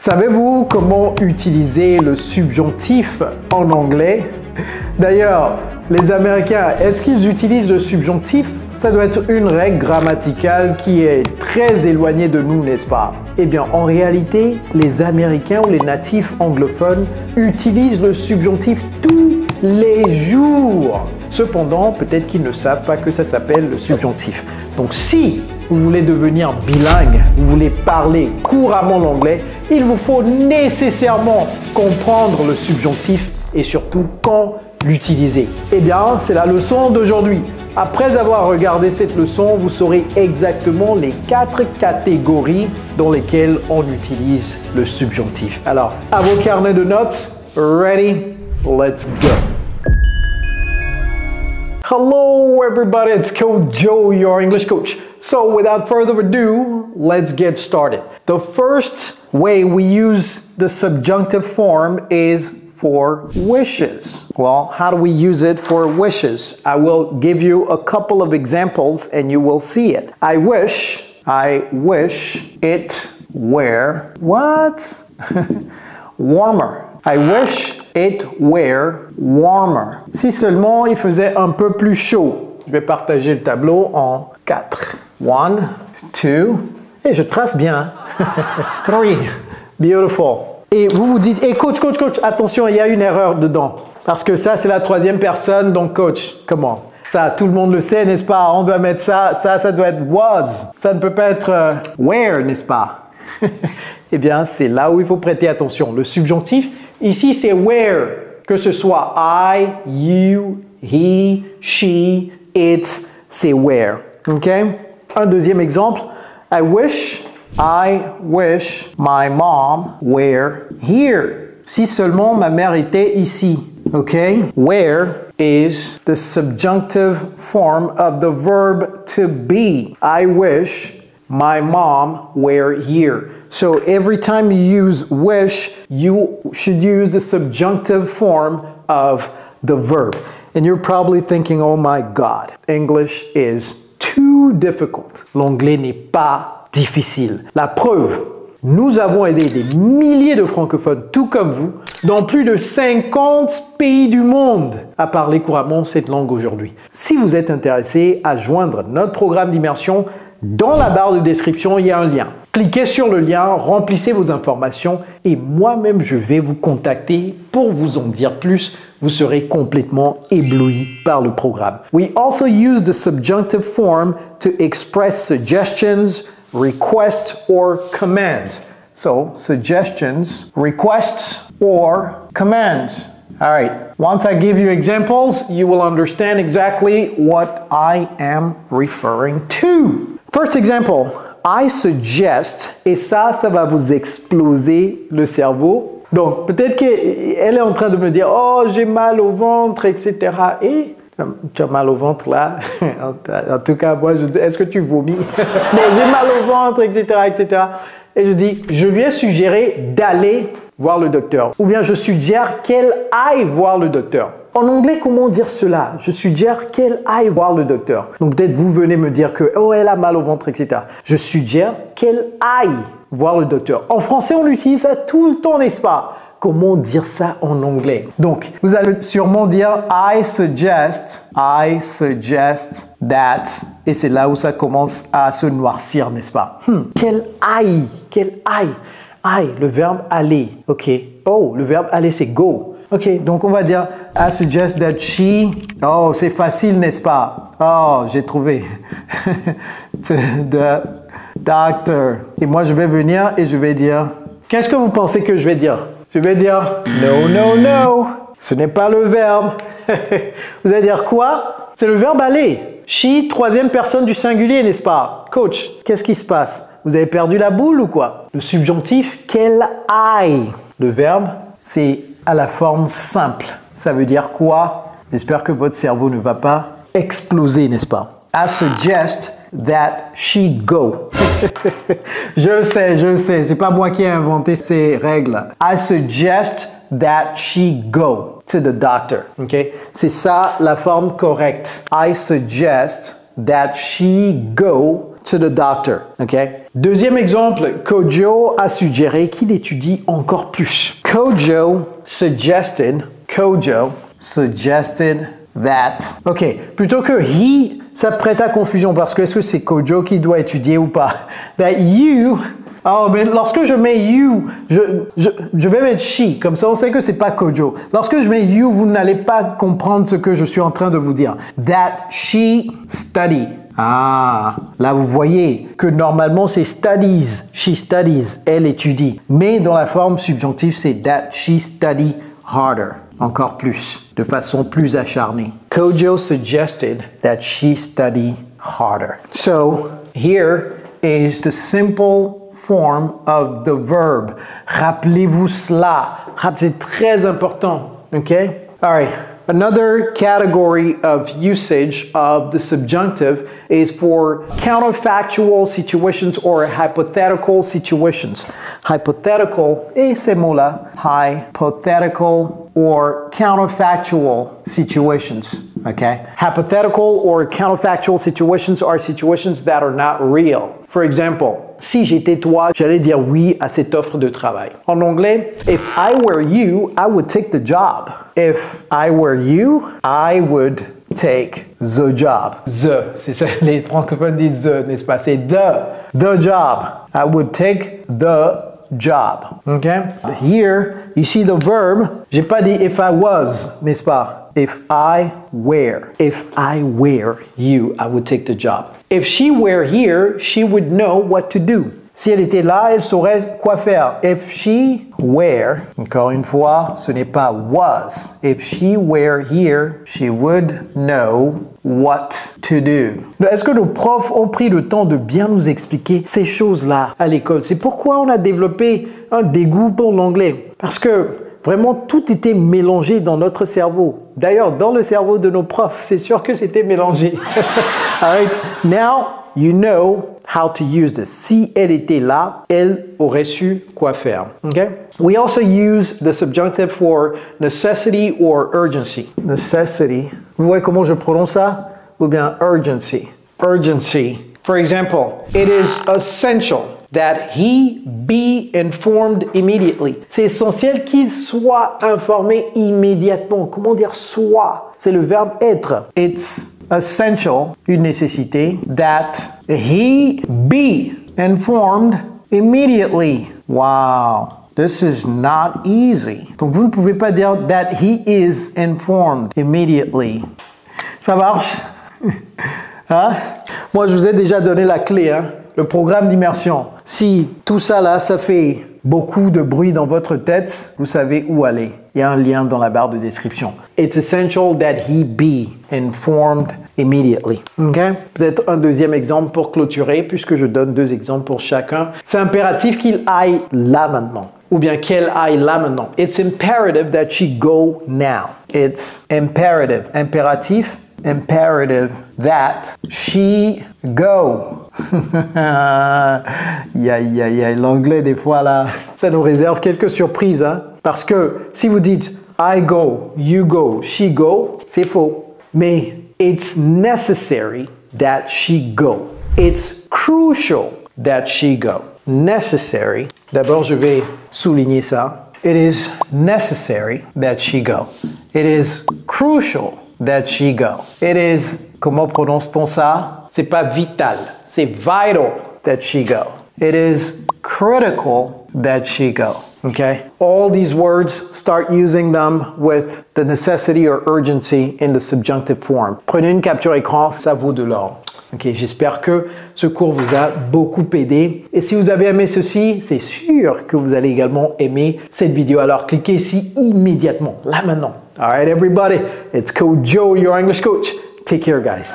Savez-vous comment utiliser le subjonctif en anglais? D'ailleurs, les Américains, est-ce qu'ils utilisent le subjonctif? Ça doit être une règle grammaticale qui est très éloignée de nous, n'est-ce pas? Eh bien, en réalité, les Américains ou les natifs anglophones utilisent le subjonctif tous les jours. Cependant, peut-être qu'ils ne savent pas que ça s'appelle le subjonctif. Donc, si vous voulez devenir bilingue, vous voulez parler couramment l'anglais, il vous faut nécessairement comprendre le subjonctif et surtout quand l'utiliser. Eh bien, c'est la leçon d'aujourd'hui. Après avoir regardé cette leçon, vous saurez exactement les 4 catégories dans lesquelles on utilise le subjonctif. Alors, à vos carnets de notes, ready? Let's go! Hello everybody, it's Coach Joe, your English coach. So without further ado, let's get started. The first way we use the subjunctive form is for wishes. Well, how do we use it for wishes? I will give you a couple of examples and you will see it. I wish it were what? Warmer. I wish it were warmer. Si seulement il faisait un peu plus chaud. Je vais partager le tableau en 4. 1, 2, et je trace bien. 3. Beautiful. Et vous vous dites, hey coach, attention, il y a une erreur dedans. Parce que ça, c'est la 3e personne, donc coach, comment? Ça, tout le monde le sait, n'est-ce pas? On doit mettre ça doit être was. Ça ne peut pas être where, n'est-ce pas? Eh bien, c'est là où il faut prêter attention. Le subjonctif, ici, c'est where. Que ce soit I, you, he, she, it, c'est where. OK? Un deuxième exemple, I wish my mom were here. Si seulement ma mère était ici. Okay? Where is the subjunctive form of the verb to be. I wish my mom were here. So every time you use wish, you should use the subjunctive form of the verb. And you're probably thinking, oh my God, English is too difficult. L'anglais n'est pas difficile. La preuve, nous avons aidé des milliers de francophones, tout comme vous, dans plus de 50 pays du monde à parler couramment cette langue aujourd'hui. Si vous êtes intéressé à joindre notre programme d'immersion, dans la barre de description, il y a un lien. Cliquez sur le lien, remplissez vos informations et moi-même, je vais vous contacter pour vous en dire plus. Vous serez complètement ébloui par le programme. We also use the subjunctive form to express suggestions, requests, or commands. So, suggestions, requests, or commands. All right. Once I give you examples, you will understand exactly what I am referring to. First example, I suggest, et ça va vous exploser le cerveau. Donc, peut-être qu'elle est en train de me dire, oh, j'ai mal au ventre, etc. Et tu as mal au ventre là. En tout cas, moi, je dis, est-ce que tu vomis? Mais j'ai mal au ventre, etc., etc. Et je dis, je lui ai suggéré d'aller voir le docteur. Ou bien je suggère qu'elle aille voir le docteur. En anglais, comment dire cela? Je suggère qu'elle aille voir le docteur. Donc peut-être vous venez me dire que oh, elle a mal au ventre, etc. Je suggère qu'elle aille voir le docteur. En français, on l'utilise ça tout le temps, n'est-ce pas? Comment dire ça en anglais? Donc, vous allez sûrement dire I suggest that. Et c'est là où ça commence à se noircir, n'est-ce pas? Qu'elle aille. Aille, le verbe aller. OK. Oh, le verbe aller, c'est go. OK, donc on va dire I suggest that she. Oh, c'est facile, n'est-ce pas? Oh, j'ai trouvé. The doctor. Et moi, je vais venir et je vais dire. Qu'est-ce que vous pensez que je vais dire? Je vais dire no. Ce n'est pas le verbe. Vous allez dire quoi? C'est le verbe aller. She, 3e personne du singulier, n'est-ce pas? Coach, qu'est-ce qui se passe? Vous avez perdu la boule ou quoi? Le subjonctif, qu'elle aille. Le verbe, c'est à la forme simple. Ça veut dire quoi? J'espère que votre cerveau ne va pas exploser, n'est-ce pas? I suggest that she go. Je sais, c'est pas moi qui ai inventé ces règles. I suggest that she go to the doctor. Okay? C'est ça la forme correcte. I suggest that she go to the doctor. Okay? Deuxième exemple, Kojo a suggéré qu'il étudie encore plus. Kojo suggested that. Ok, plutôt que he, ça prête à confusion parce que est-ce que c'est Kojo qui doit étudier ou pas? That you. Oh, mais lorsque je mets you, je vais mettre she, comme ça on sait que c'est pas Kojo. Lorsque je mets you, vous n'allez pas comprendre ce que je suis en train de vous dire. That she study. Ah, là vous voyez que normalement c'est studies, she studies, elle étudie. Mais dans la forme subjonctive, c'est that she study harder, encore plus, de façon plus acharnée. Kojo suggested that she study harder. So, here is the simple form of the verb. Rappelez-vous cela. C'est très important. Okay? All right. Another category of usage of the subjunctive is for counterfactual situations or hypothetical situations. Hypothetical, et ces mots-là, hypothetical or counterfactual situations. Okay? Hypothetical or counterfactual situations are situations that are not real. For example, si j'étais toi, j'allais dire oui à cette offre de travail. En anglais, if I were you, I would take the job. If I were you, I would take the job. C'est ça, les francophones disent the, n'est-ce pas? C'est the job. I would take the job. Okay? Here, you see the verb. J'ai pas dit if I was, n'est-ce pas? If I were. If I were you, I would take the job. If she were here, she would know what to do. Si elle était là, elle saurait quoi faire. If she were, encore une fois, ce n'est pas was. If she were here, she would know what to do. Est-ce que nos profs ont pris le temps de bien nous expliquer ces choses-là à l'école? C'est pourquoi on a développé un dégoût pour l'anglais. Parce que vraiment, tout était mélangé dans notre cerveau. D'ailleurs, dans le cerveau de nos profs, c'est sûr que c'était mélangé. All right, now you know how to use this. Si elle était là, elle aurait su quoi faire. Okay? We also use the subjunctive for necessity or urgency. Necessity. Vous voyez comment je prononce ça? Ou bien urgency. Urgency. For example, it is essential that he be informed immediately. C'est essentiel qu'il soit informé immédiatement. Comment dire soit? C'est le verbe être. It's essential, une nécessité, that he be informed immediately. Wow, this is not easy. Donc vous ne pouvez pas dire that he is informed immediately. Ça marche? Hein? Moi, je vous ai déjà donné la clé, hein? Le programme d'immersion. Si tout ça là, ça fait beaucoup de bruit dans votre tête, vous savez où aller. Il y a un lien dans la barre de description. It's essential that he be informed immediately. Okay? Peut-être un deuxième exemple pour clôturer, puisque je donne 2 exemples pour chacun. C'est impératif qu'il aille là maintenant. Ou bien qu'elle aille là maintenant. It's imperative that she go now. It's imperative. Impératif. Imperative that she go. L'anglais des fois là, ça nous réserve quelques surprises, hein? Parce que si vous dites I go, you go, she go, c'est faux. Mais it's necessary that she go. It's crucial that she go. Necessary. D'abord, je vais souligner ça. It is necessary that she go. It is crucial that she go. It is, comment prononce-t-on ça? C'est pas vital, c'est vital that she go. It is critical that she go. Okay? All these words, start using them with the necessity or urgency in the subjunctive form. Prenez une capture écran, ça vaut de l'or. Ok, j'espère que ce cours vous a beaucoup aidé. Et si vous avez aimé ceci, c'est sûr que vous allez également aimer cette vidéo. Alors cliquez ici immédiatement, là maintenant. All right, everybody, it's Coach Joe, your English coach. Take care, guys.